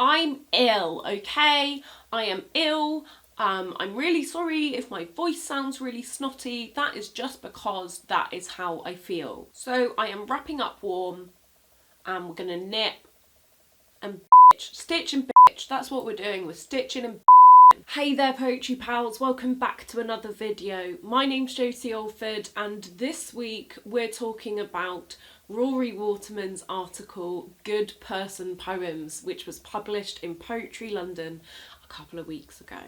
I'm ill, okay? I am ill. I'm really sorry if my voice sounds really snotty. That is just because that is how I feel. So I am wrapping up warm and we're gonna knit and bitch. Stitch and bitch. That's what we're doing. We're stitching and bitching. Hey there poetry pals, welcome back to another video. My name's Josie Alford and this week we're talking about Rory Waterman's article Good Person Poems, which was published in Poetry London a couple of weeks ago.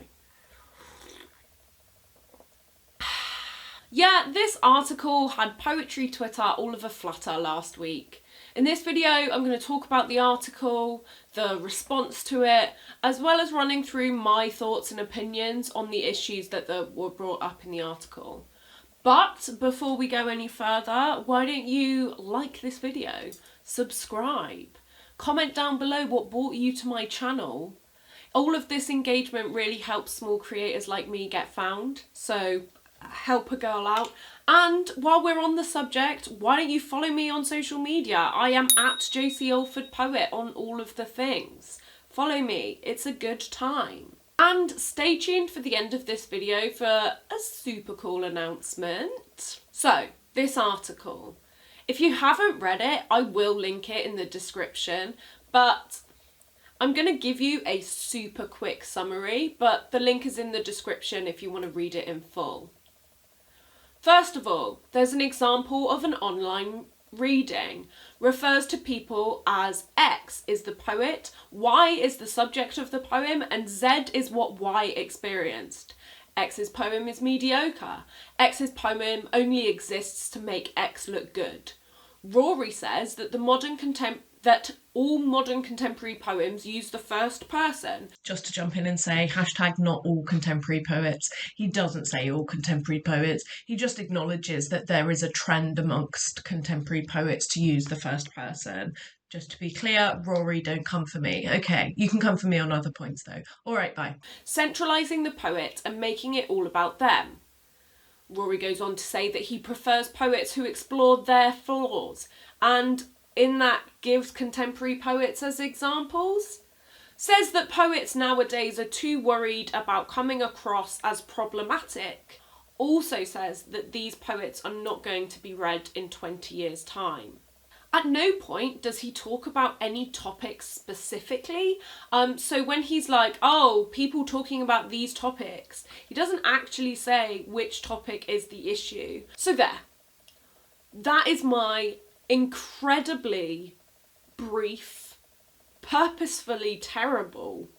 Yeah, this article had Poetry Twitter all of a flutter last week. In this video, I'm going to talk about the article, the response to it, as well as running through my thoughts and opinions on the issues that were brought up in the article. But before we go any further, why don't you like this video, subscribe, comment down below what brought you to my channel. All of this engagement really helps small creators like me get found, so help a girl out. And while we're on the subject, why don't you follow me on social media? I am at Josie Alford Poet on all of the things. Follow me, it's a good time. And stay tuned for the end of this video for a super cool announcement. So, this article. If you haven't read it, I will link it in the description, but I'm going to give you a super quick summary, but the link is in the description if you want to read it in full. First of all, there's an example of an online reading. Refers to people as X is the poet, Y is the subject of the poem, and Z is what Y experienced. X's poem is mediocre. X's poem only exists to make X look good. Rory says that all modern contemporary poems use the first person. Just to jump in and say, hashtag not all contemporary poets. He doesn't say all contemporary poets. He just acknowledges that there is a trend amongst contemporary poets to use the first person. Just to be clear, Rory, don't come for me. Okay, you can come for me on other points though. All right, bye. Centralising the poet and making it all about them. Rory goes on to say that he prefers poets who explore their flaws and in that gives contemporary poets as examples. Says that poets nowadays are too worried about coming across as problematic. Also says that these poets are not going to be read in 20 years' time. At no point does he talk about any topics specifically. So when he's like, oh, people talking about these topics, he doesn't actually say which topic is the issue. So there. That is my incredibly brief, purposefully terrible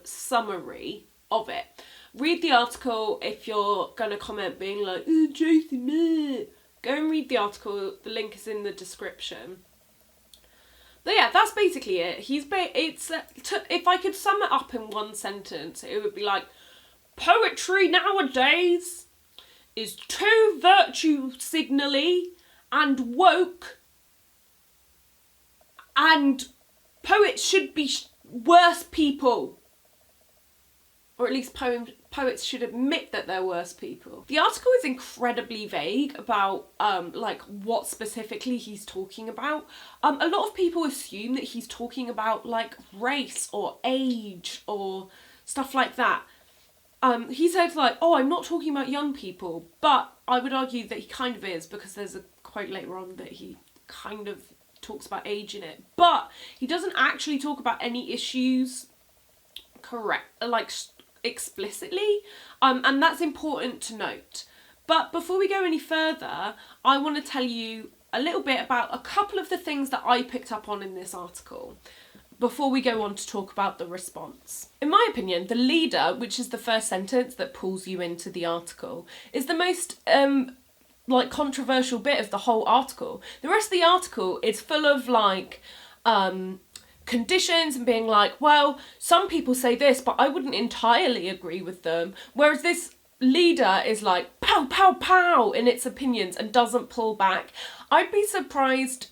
summary of it. Read the article if you're gonna comment being like, oh, Josie, meh. Go and read the article, the link is in the description. But yeah, that's basically it. If I could sum it up in one sentence, it would be like, poetry nowadays is too virtue signally and woke, and poets should be worse people. Or at least poets should admit that they're worse people. The article is incredibly vague about like what specifically he's talking about. A lot of people assume that he's talking about like race or age or stuff like that. He said like, oh, I'm not talking about young people, but I would argue that he kind of is, because there's a quote later on that he kind of talks about age in it. But he doesn't actually talk about any issues explicitly, and that's important to note. But before we go any further, I want to tell you a little bit about a couple of the things that I picked up on in this article before we go on to talk about the response. In my opinion, the leader, which is the first sentence that pulls you into the article, is the most controversial bit of the whole article. The rest of the article is full of conditions and being like, well, some people say this, but I wouldn't entirely agree with them. Whereas this leader is like, pow, pow, pow in its opinions and doesn't pull back. I'd be surprised,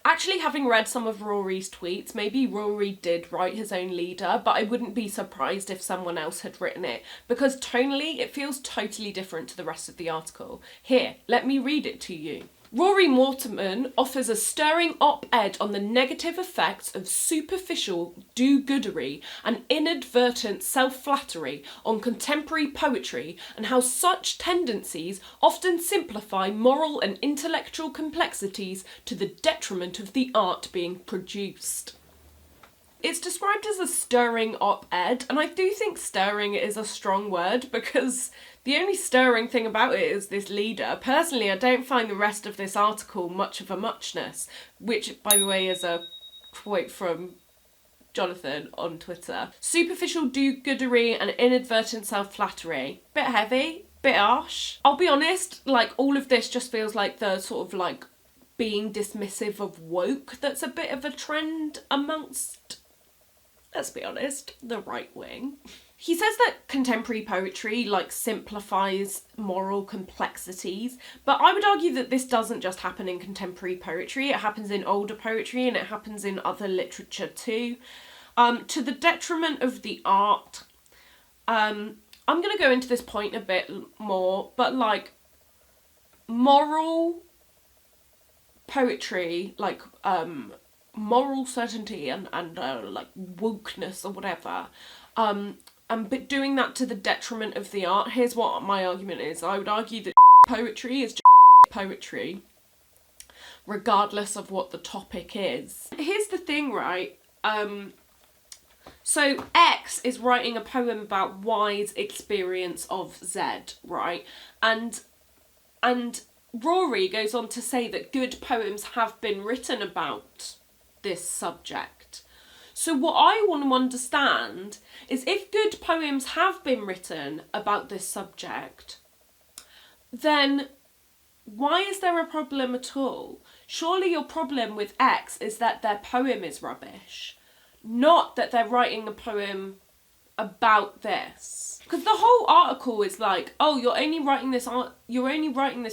actually having read some of Rory's tweets, maybe Rory did write his own leader, but I wouldn't be surprised if someone else had written it, because tonally it feels totally different to the rest of the article. Here, let me read it to you. Rory Waterman offers a stirring op-ed on the negative effects of superficial do-goodery and inadvertent self-flattery on contemporary poetry, and how such tendencies often simplify moral and intellectual complexities to the detriment of the art being produced. It's described as a stirring op-ed, and I do think stirring is a strong word because the only stirring thing about it is this leader. Personally, I don't find the rest of this article much of a muchness, which, by the way, is a quote from Jonathan on Twitter. Superficial do-goodery and inadvertent self-flattery. Bit heavy, bit harsh. I'll be honest, like, all of this just feels like the sort of, like, being dismissive of woke that's a bit of a trend amongst, let's be honest, the right wing. He says that contemporary poetry, like, simplifies moral complexities, but I would argue that this doesn't just happen in contemporary poetry, it happens in older poetry and it happens in other literature too. To the detriment of the art. I'm going to go into this point a bit more, but, like, moral poetry, like, moral certainty and like wokeness or whatever, but doing that to the detriment of the art. Here's what my argument is. I would argue that poetry is just poetry, regardless of what the topic is. Here's the thing, right? So X is writing a poem about Y's experience of Z, right? And Rory goes on to say that good poems have been written about this subject. So what I want to understand is, if good poems have been written about this subject, then why is there a problem at all? Surely your problem with X is that their poem is rubbish, not that they're writing a poem about this. Because the whole article is like, oh, you're only writing this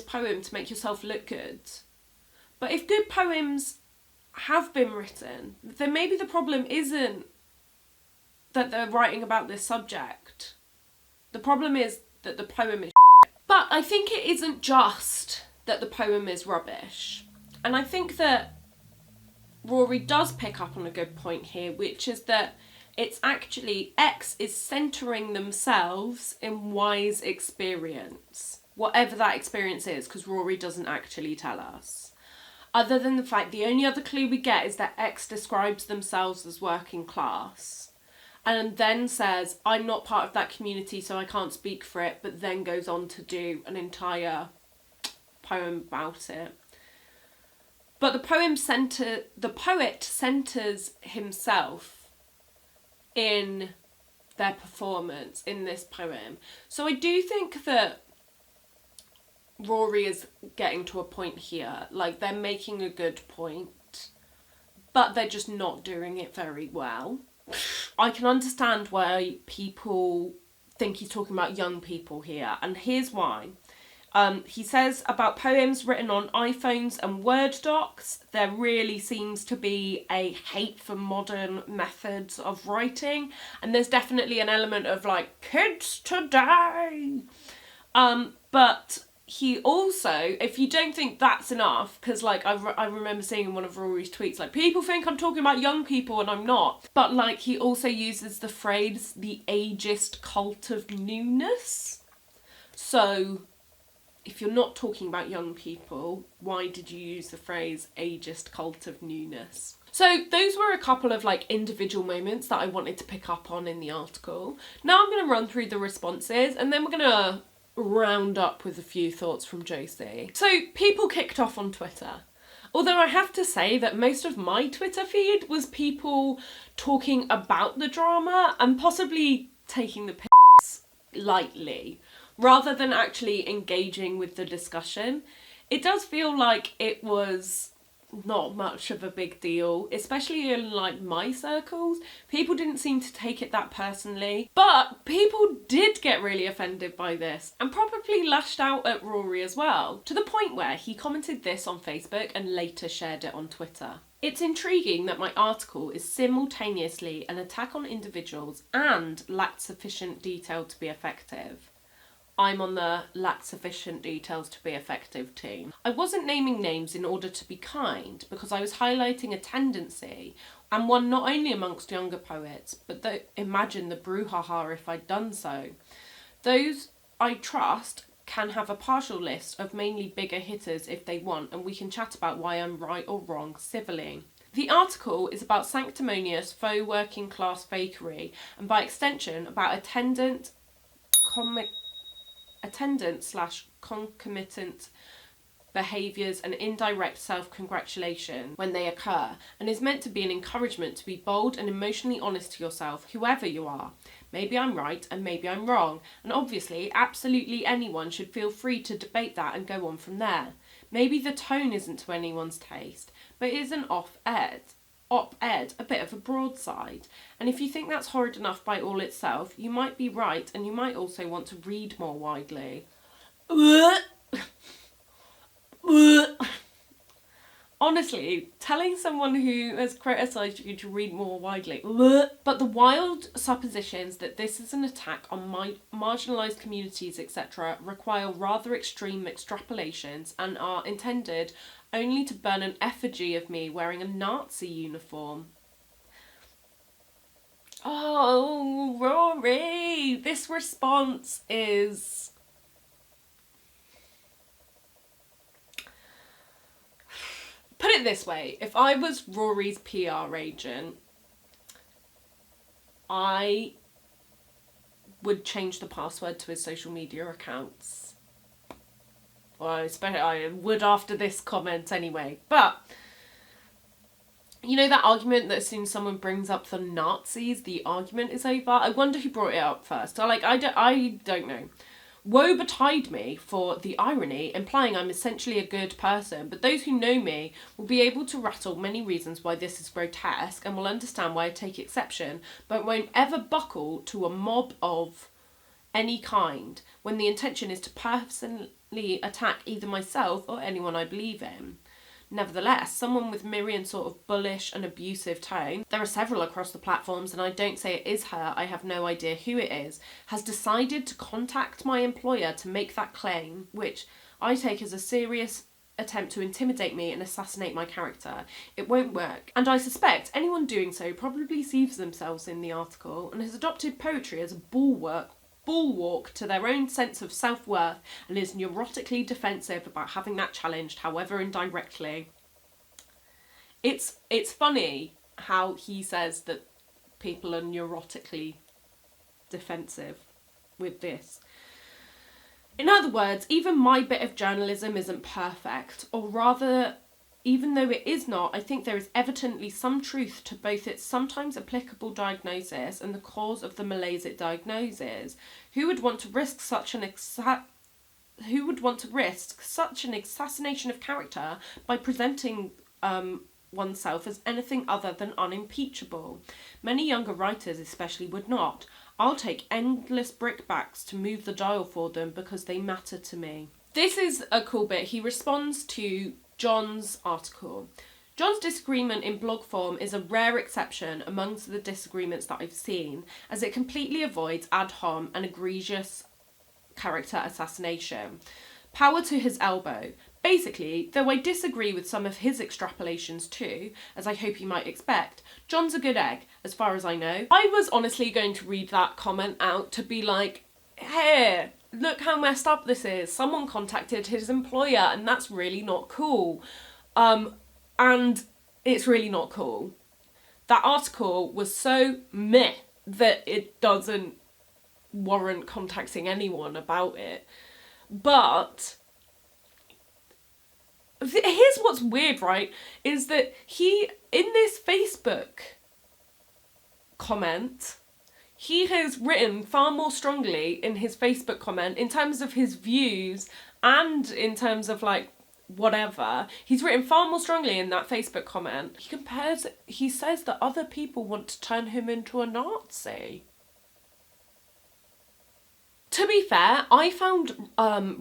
poem to make yourself look good. But if good poems have been written, then maybe the problem isn't that they're writing about this subject. The problem is that the poem is shit. But I think it isn't just that the poem is rubbish. And I think that Rory does pick up on a good point here, which is that it's actually X is centering themselves in Y's experience, whatever that experience is, because Rory doesn't actually tell us. Other than the fact, the only other clue we get is that X describes themselves as working class, and then says, I'm not part of that community, so I can't speak for it, but then goes on to do an entire poem about it. But the poet centers himself in their performance in this poem. So I do think that Rory is getting to a point here, like, they're making a good point, but they're just not doing it very well. I can understand why people think he's talking about young people here, and here's why. He says about poems written on iPhones and Word docs, there really seems to be a hate for modern methods of writing, and there's definitely an element of, like, kids today. But he also, if you don't think that's enough, because, like, I remember seeing in one of Rory's tweets, like, people think I'm talking about young people and I'm not. But, like, he also uses the phrase, the ageist cult of newness. So, if you're not talking about young people, why did you use the phrase ageist cult of newness? So those were a couple of, like, individual moments that I wanted to pick up on in the article. Now I'm going to run through the responses, and then we're going to round up with a few thoughts from Josie. So people kicked off on Twitter. Although I have to say that most of my Twitter feed was people talking about the drama and possibly taking the piss lightly, rather than actually engaging with the discussion. It does feel like it was not much of a big deal, especially in, like, my circles. People didn't seem to take it that personally, but people did get really offended by this and probably lashed out at Rory as well, to the point where he commented this on Facebook and later shared it on Twitter. It's intriguing that my article is simultaneously an attack on individuals and lacked sufficient detail to be effective. I'm on the lack sufficient details to be effective team. I wasn't naming names in order to be kind, because I was highlighting a tendency, and one not only amongst younger poets, but imagine the brouhaha if I'd done so. Those I trust can have a partial list of mainly bigger hitters if they want, and we can chat about why I'm right or wrong civilly. The article is about sanctimonious faux working class fakery, and by extension about attendant/concomitant behaviours and indirect self-congratulation when they occur, and is meant to be an encouragement to be bold and emotionally honest to yourself, whoever you are. Maybe I'm right and maybe I'm wrong, and obviously absolutely anyone should feel free to debate that and go on from there. Maybe the tone isn't to anyone's taste, but it is an op-ed, a bit of a broadside. And if you think that's horrid enough by all itself, you might be right, and you might also want to read more widely. Honestly, telling someone who has criticised you to read more widely. But the wild suppositions that this is an attack on marginalised communities, etc., require rather extreme extrapolations and are intended only to burn an effigy of me wearing a Nazi uniform. Oh, Rory! This response is... Put it this way, if I was Rory's PR agent, I would change the password to his social media accounts. Well, I would after this comment anyway. But, you know that argument that as soon as someone brings up the Nazis, the argument is over? I wonder who brought it up first. I don't know. Woe betide me for the irony, implying I'm essentially a good person, but those who know me will be able to rattle many reasons why this is grotesque and will understand why I take exception, but won't ever buckle to a mob of any kind when the intention is to personally attack either myself or anyone I believe in. Nevertheless, someone with Miriam's sort of bullish and abusive tone, there are several across the platforms and I don't say it is her, I have no idea who it is, has decided to contact my employer to make that claim, which I take as a serious attempt to intimidate me and assassinate my character. It won't work. And I suspect anyone doing so probably sees themselves in the article and has adopted poetry as a bulwark to their own sense of self-worth and is neurotically defensive about having that challenged, however indirectly. It's funny how he says that people are neurotically defensive with this. In other words, even my bit of journalism isn't perfect, or rather, even though it is not, I think there is evidently some truth to both its sometimes applicable diagnosis and the cause of the malaise it diagnoses. Who would want to risk such an assassination of character by presenting oneself as anything other than unimpeachable? Many younger writers especially would not. I'll take endless brickbats to move the dial for them because they matter to me. This is a cool bit. He responds to John's article. John's disagreement in blog form is a rare exception amongst the disagreements that I've seen, as it completely avoids ad hom and egregious character assassination. Power to his elbow. Basically, though I disagree with some of his extrapolations too, as I hope you might expect, John's a good egg, as far as I know. I was honestly going to read that comment out to be like, hey, look how messed up this is. Someone contacted his employer and that's really not cool. And it's really not cool. That article was so meh that it doesn't warrant contacting anyone about it. But here's what's weird, right? Is that he, in this Facebook comment, he has written far more strongly in his Facebook comment in terms of his views and in terms of like whatever. He's written far more strongly in that Facebook comment. He says that other people want to turn him into a Nazi. To be fair, I found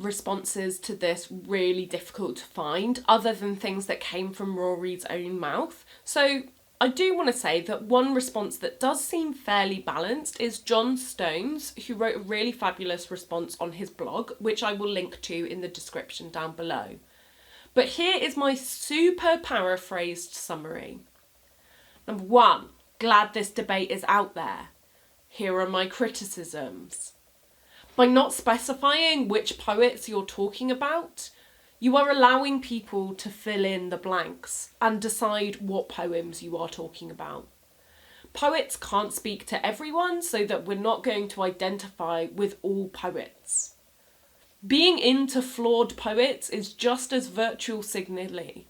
responses to this really difficult to find, other than things that came from Rory's own mouth. So I do want to say that one response that does seem fairly balanced is John Stones, who wrote a really fabulous response on his blog, which I will link to in the description down below. But here is my super paraphrased summary. Number 1, glad this debate is out there. Here are my criticisms. By not specifying which poets you're talking about, you are allowing people to fill in the blanks and decide what poems you are talking about. Poets can't speak to everyone, so that we're not going to identify with all poets. Being into flawed poets is just as virtual signally.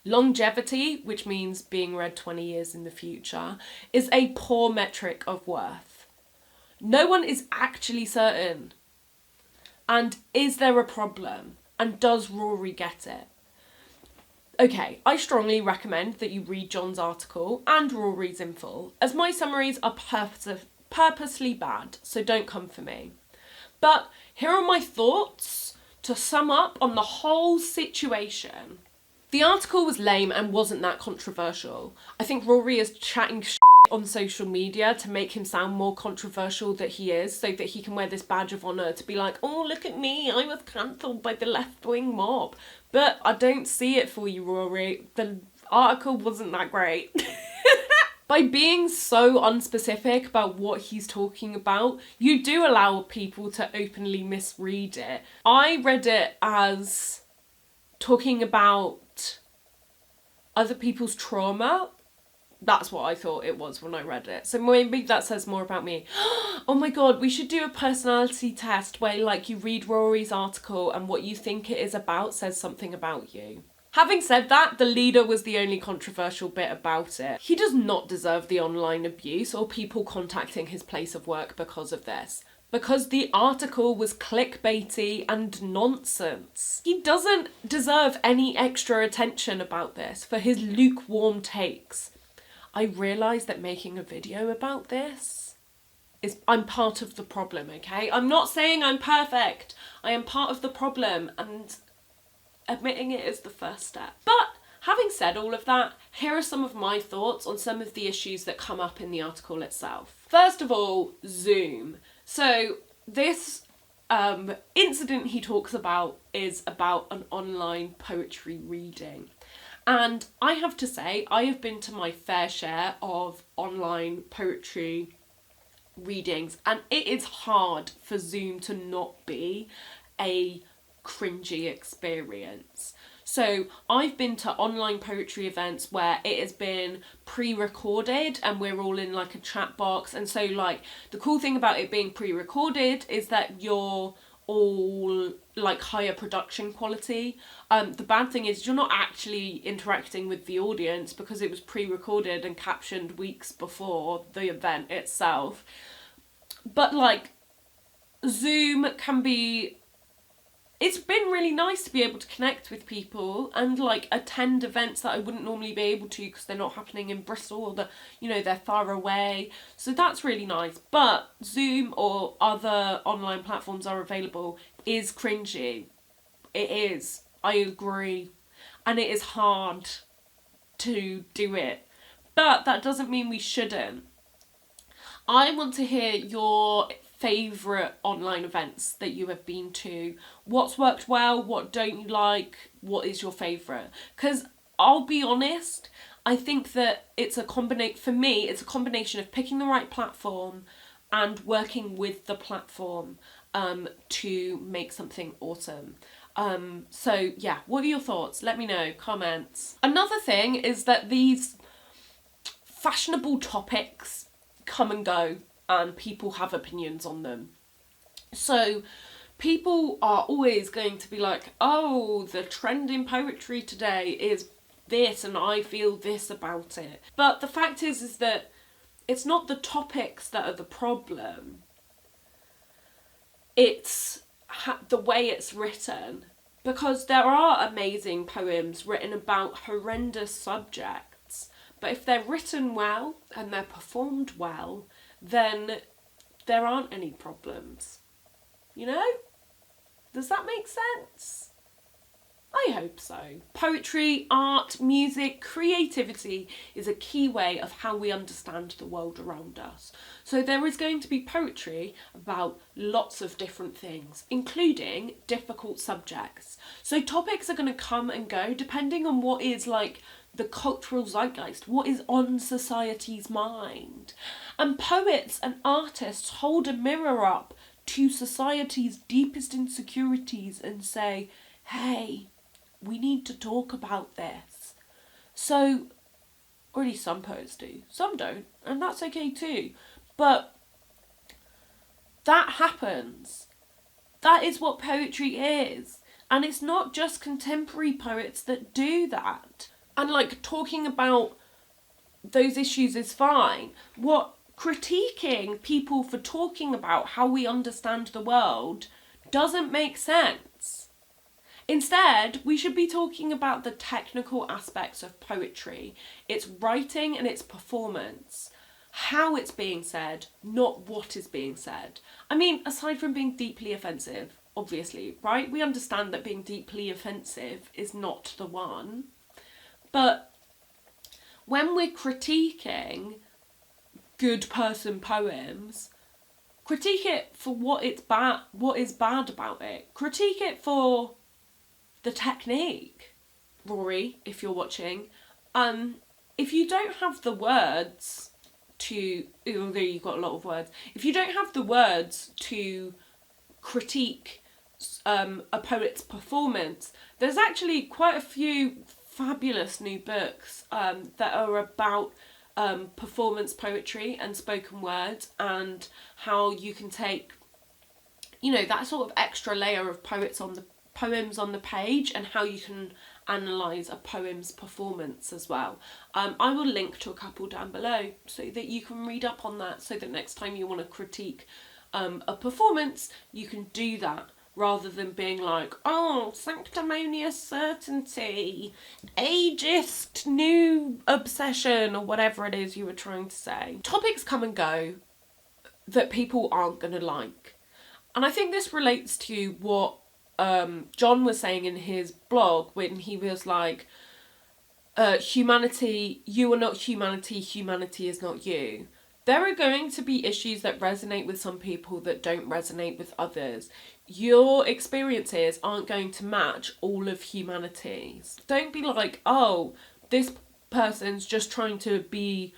Longevity, which means being read 20 years in the future, is a poor metric of worth. No one is actually certain. And is there a problem? And does Rory get it? Okay, I strongly recommend that you read John's article and Rory's in full, as my summaries are purposely bad, so don't come for me. But here are my thoughts to sum up on the whole situation. The article was lame and wasn't that controversial. I think Rory is chatting shit on social media to make him sound more controversial than he is, so that he can wear this badge of honour to be like, oh, look at me, I was cancelled by the left-wing mob. But I don't see it for you, Rory. The article wasn't that great. By being so unspecific about what he's talking about, you do allow people to openly misread it. I read it as talking about other people's trauma. That's what I thought it was when I read it. So maybe that says more about me. Oh my god, we should do a personality test where like you read Rory's article and what you think it is about says something about you. Having said that, the leader was the only controversial bit about it. He does not deserve the online abuse or people contacting his place of work because of this. Because the article was clickbaity and nonsense. He doesn't deserve any extra attention about this for his lukewarm takes. I realise that making a video about this I'm part of the problem, okay? I'm not saying I'm perfect. I am part of the problem, and admitting it is the first step. But having said all of that, here are some of my thoughts on some of the issues that come up in the article itself. First of all, Zoom. So this incident he talks about is about an online poetry reading. And I have to say, I have been to my fair share of online poetry readings, and it is hard for Zoom to not be a cringy experience. So I've been to online poetry events where it has been pre-recorded and we're all in like a chat box, and so like the cool thing about it being pre-recorded is that you're all like higher production quality. The bad thing is you're not actually interacting with the audience because it was pre-recorded and captioned weeks before the event itself. But like Zoom can be, it's been really nice to be able to connect with people and like attend events that I wouldn't normally be able to because they're not happening in Bristol or they're far away. So that's really nice. But Zoom or other online platforms are available is cringy. It is. I agree. And it is hard to do it. But that doesn't mean we shouldn't. I want to hear your favourite online events that you have been to. What's worked well? What don't you like? What is your favourite? Because I'll be honest, I think that it's a combination of picking the right platform and working with the platform to make something awesome. So yeah, what are your thoughts? Let me know, comments. Another thing is that these fashionable topics come and go and people have opinions on them. So people are always going to be like, oh, the trend in poetry today is this and I feel this about it. But the fact is that it's not the topics that are the problem. It's the way it's written. Because there are amazing poems written about horrendous subjects. But if they're written well and they're performed well, then there aren't any problems. You know? Does that make sense? I hope so. Poetry, art, music, creativity is a key way of how we understand the world around us. So there is going to be poetry about lots of different things, including difficult subjects. So topics are going to come and go depending on what is like the cultural zeitgeist, what is on society's mind. And poets and artists hold a mirror up to society's deepest insecurities and say, hey, we need to talk about this. So, or at least some poets do, some don't, and that's okay too. But that happens. That is what poetry is. And it's not just contemporary poets that do that. And like talking about those issues is fine. What critiquing people for talking about how we understand the world doesn't make sense. Instead, we should be talking about the technical aspects of poetry, its writing and its performance, how it's being said, not what is being said. I mean, aside from being deeply offensive, obviously, right? We understand that being deeply offensive is not the one. But when we're critiquing good person poems, critique it for what is bad about it. Critique it for the technique. Rory, if you're watching, if you don't have the words to, although you've got a lot of words, if you don't have the words to critique a poet's performance, there's actually quite a few fabulous new books that are about performance poetry and spoken word, and how you can take, you know, that sort of extra layer of poems on the page and how you can analyse a poem's performance as well. I will link to a couple down below so that you can read up on that, so that next time you want to critique a performance, you can do that rather than being like, oh, sanctimonious certainty, ageist new obsession, or whatever it is you were trying to say. Topics come and go that people aren't going to like. And I think this relates to what John was saying in his blog when he was like, humanity, you are not humanity, humanity is not you. There are going to be issues that resonate with some people that don't resonate with others. Your experiences aren't going to match all of humanity's. Don't be like, oh, this person's just trying to be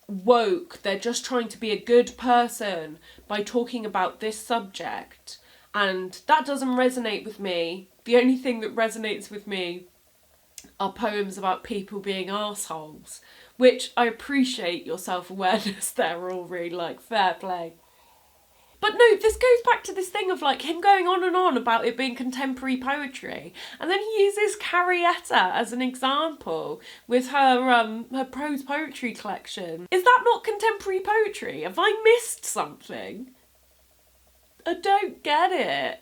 woke, they're just trying to be a good person by talking about this subject, and that doesn't resonate with me. The only thing that resonates with me are poems about people being arseholes, which I appreciate your self-awareness there, Rory, like, fair play. But no, this goes back to this thing of like him going on and on about it being contemporary poetry, and then he uses Carrietta as an example with her prose poetry collection. Is that not contemporary poetry? Have I missed something? I don't get it.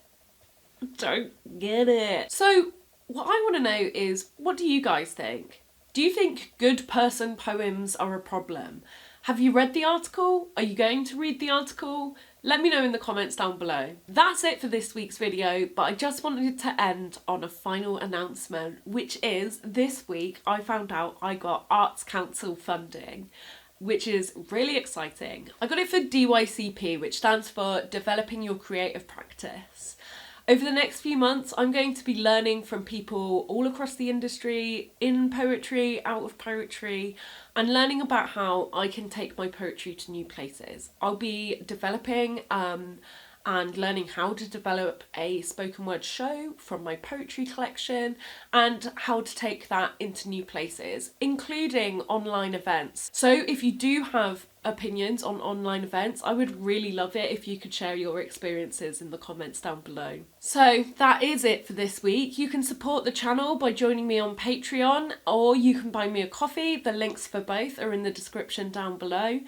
So what I want to know is, what do you guys think? Do you think good person poems are a problem? Have you read the article? Are you going to read the article? Let me know in the comments down below. That's it for this week's video, but I just wanted to end on a final announcement, which is this week I found out I got Arts Council funding, which is really exciting. I got it for DYCP, which stands for Developing Your Creative Practice. Over the next few months, I'm going to be learning from people all across the industry, in poetry, out of poetry, and learning about how I can take my poetry to new places. I'll be developing and learning how to develop a spoken word show from my poetry collection, and how to take that into new places, including online events. So if you do have opinions on online events, I would really love it if you could share your experiences in the comments down below. So that is it for this week. You can support the channel by joining me on Patreon, or you can buy me a coffee. The links for both are in the description down below.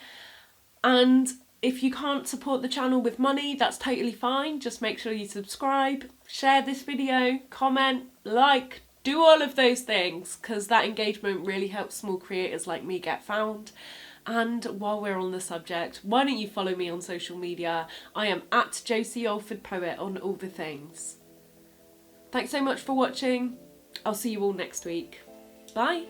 And if you can't support the channel with money, that's totally fine. Just make sure you subscribe, share this video, comment, like, do all of those things, because that engagement really helps small creators like me get found. And while we're on the subject, why don't you follow me on social media? I am at Josie Alford Poet on all the things. Thanks so much for watching. I'll see you all next week. Bye.